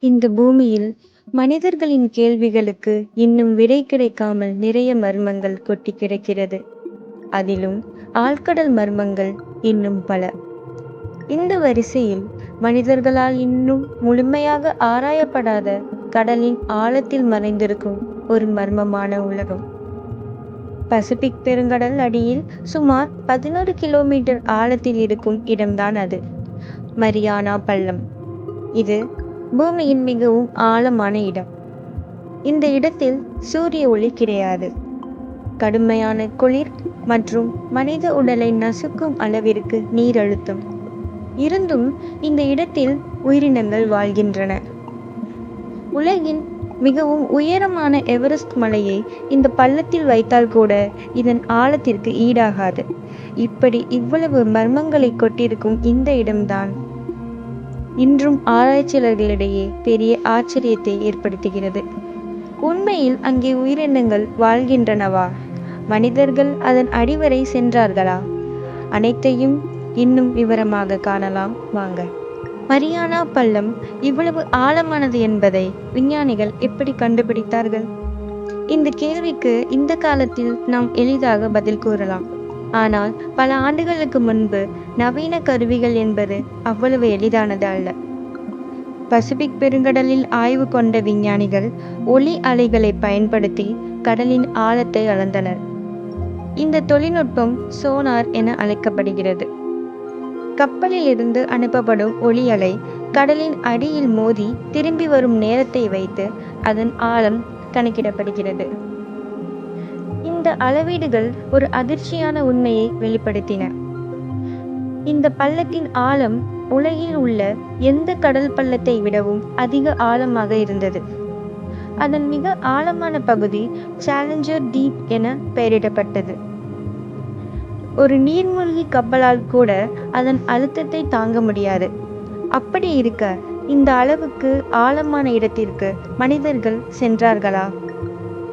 இந்த பூமியில் மனிதர்களின் கேள்விகளுக்கு இன்னும் விடை கிடைக்காமல் நிறைய மர்மங்கள் கொட்டி கிடக்கிறது. அதிலும் ஆழ்கடல் மர்மங்கள் இன்னும் பல. இந்த வரிசையில் மனிதர்களால் இன்னும் முழுமையாக ஆராயப்படாத கடலின் ஆழத்தில் மறைந்திருக்கும் ஒரு மர்மமான உலகம். பசிபிக் பெருங்கடல் அடியில் சுமார் 11 கிலோமீட்டர் ஆழத்தில் இருக்கும் இடம்தான் அது, மரியானா பள்ளம். இது பூமியின் மிகவும் ஆழமான இடம். இந்த இடத்தில் சூரிய ஒளி கிடையாது. கடுமையான குளிர் மற்றும் மனித உடலை நசுக்கும் அளவிற்கு நீர் அழுத்தம் இருந்தும் இந்த இடத்தில் உயிரினங்கள் வாழ்கின்றன. உலகின் மிகவும் உயரமான எவரெஸ்ட் மலையை இந்த பள்ளத்தில் வைத்தால் கூட இதன் ஆழத்திற்கு ஈடாகாது. இப்படி இவ்வளவு மர்மங்களை கொட்டிருக்கும் இந்த இடம்தான் இன்றும் ஆராய்ச்சியாளர்களிடையே பெரிய ஆச்சரியத்தை ஏற்படுத்துகிறது. உண்மையில் அங்கே உயிரினங்கள் வாழ்கின்றனவா? மனிதர்கள் அதன் அடிவரை சென்றார்களா? அனைத்தையும் இன்னும் விவரமாக காணலாம் வாங்க. மரியானா பள்ளம் இவ்வளவு ஆழமானது என்பதை விஞ்ஞானிகள் எப்படி கண்டுபிடித்தார்கள்? இந்த கேள்விக்கு இந்த காலத்தில் நாம் எளிதாக பதில் கூறலாம். ஆனால் பல ஆண்டுகளுக்கு முன்பு நவீன கருவிகள் என்பது அவ்வளவு எளிதானது அல்ல. பசிபிக் பெருங்கடலில் ஆய்வு கொண்ட விஞ்ஞானிகள் ஒளி அலைகளை பயன்படுத்தி கடலின் ஆழத்தை அளந்தனர். இந்த தொழில்நுட்பம் சோனார் என அழைக்கப்படுகிறது. கப்பலில் இருந்து அனுப்பப்படும் ஒளி அலை கடலின் அடியில் மோதி திரும்பி வரும் நேரத்தை வைத்து அதன் ஆழம் கணக்கிடப்படுகிறது. இந்த அளவீடுகள் ஒரு அதிர்ச்சியான உண்மையை வெளிப்படுத்தின. இந்த பள்ளத்தின் ஆழம் உலகில் உள்ள எந்த கடல் பள்ளத்தை விடவும் அதிக ஆழமாக இருந்தது. அதன் மிக ஆழமான பகுதி சேலஞ்சர் டீப் என பெயரிடப்பட்டது. ஒரு நீர்மூழ்கி கப்பலால் கூட அதன் அழுத்தத்தை தாங்க முடியாது. அப்படி இருக்க இந்த அளவுக்கு ஆழமான இடத்திற்கு மனிதர்கள்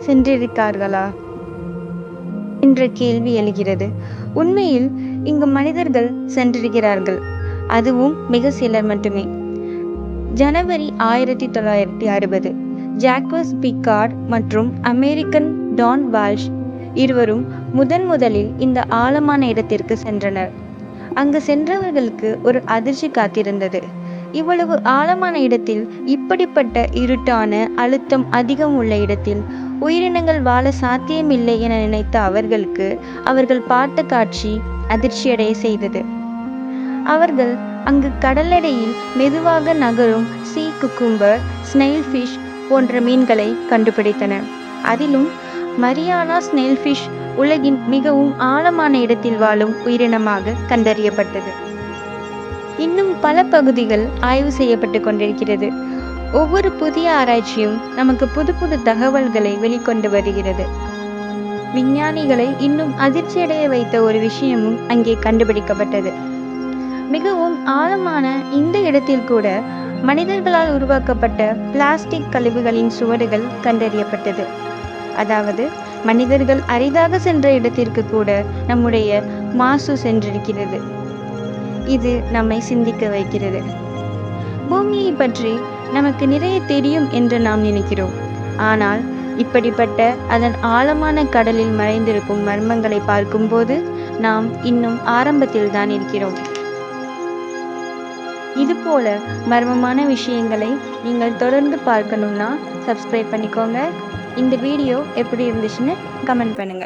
சென்றிருக்கார்களா என்ற கேள்வி எழுகிறது. உண்மையில் இங்கு மனிதர்கள் சென்றிருக்கிறார்கள், அதுவும் மிக சிலர் மட்டுமே. ஜனவரி 1960 ஜாக்வஸ் பிக்கார்ட் மற்றும் அமெரிக்கன் டான் வால்ஷ் இருவரும் முதலில் இந்த ஆழமான இடத்திற்கு சென்றனர். அங்கு சென்றவர்களுக்கு ஒரு அதிர்ச்சி காத்திருந்தது. இவ்வளவு ஆழமான இடத்தில், இப்படிப்பட்ட இருட்டான அழுத்தம் அதிகம் உள்ள இடத்தில் உயிரினங்கள் வாழ சாத்தியமில்லை என நினைத்த அவர்கள் பார்த்த காட்சி அதிர்ச்சியடைய செய்தது. அவர்கள் அங்கு கடலடியில் மெதுவாக நகரும் சீ குக்கும்பர், ஸ்னெயில் ஃபிஷ் போன்ற மீன்களை கண்டுபிடித்தனர். அதிலும் மரியானா ஸ்னெயில் ஃபிஷ் உலகின் மிகவும் ஆழமான இடத்தில் வாழும் உயிரினமாக கண்டறியப்பட்டது. இன்னும் பல பகுதிகள் ஆய்வு செய்யப்பட்டு கொண்டிருக்கிறது. ஒவ்வொரு புதிய ஆராய்ச்சியும் நமக்கு புது தகவல்களை வெளிக்கொண்டு வருகிறது. விஞ்ஞானிகளை இன்னும் அதிர்ச்சியடைய வைத்த ஒரு விஷயமும் அங்கே கண்டுபிடிக்கப்பட்டது. மிகவும் ஆழமான இந்த இடத்தில் கூட மனிதர்களால் உருவாக்கப்பட்ட பிளாஸ்டிக் கழிவுகளின் சுவடுகள் கண்டறியப்பட்டது. அதாவது மனிதர்கள் அரிதாக சென்ற இடத்திற்கு கூட நம்முடைய மாசு சென்றிருக்கிறது. இது நம்மை சிந்திக்க வைக்கிறது. பூமியை பற்றி நமக்கு நிறைய தெரியும் என்று நாம் நினைக்கிறோம். ஆனால் இப்படிப்பட்ட அதன் ஆழமான கடலில் மறைந்திருக்கும் மர்மங்களை பார்க்கும்போது நாம் இன்னும் ஆரம்பத்தில் தான் இருக்கிறோம். இது போல மர்மமான விஷயங்களை நீங்கள் தொடர்ந்து பார்க்கணும்னா சப்ஸ்கிரைப் பண்ணிக்கோங்க. இந்த வீடியோ எப்படி இருந்துச்சுன்னு கமெண்ட் பண்ணுங்க.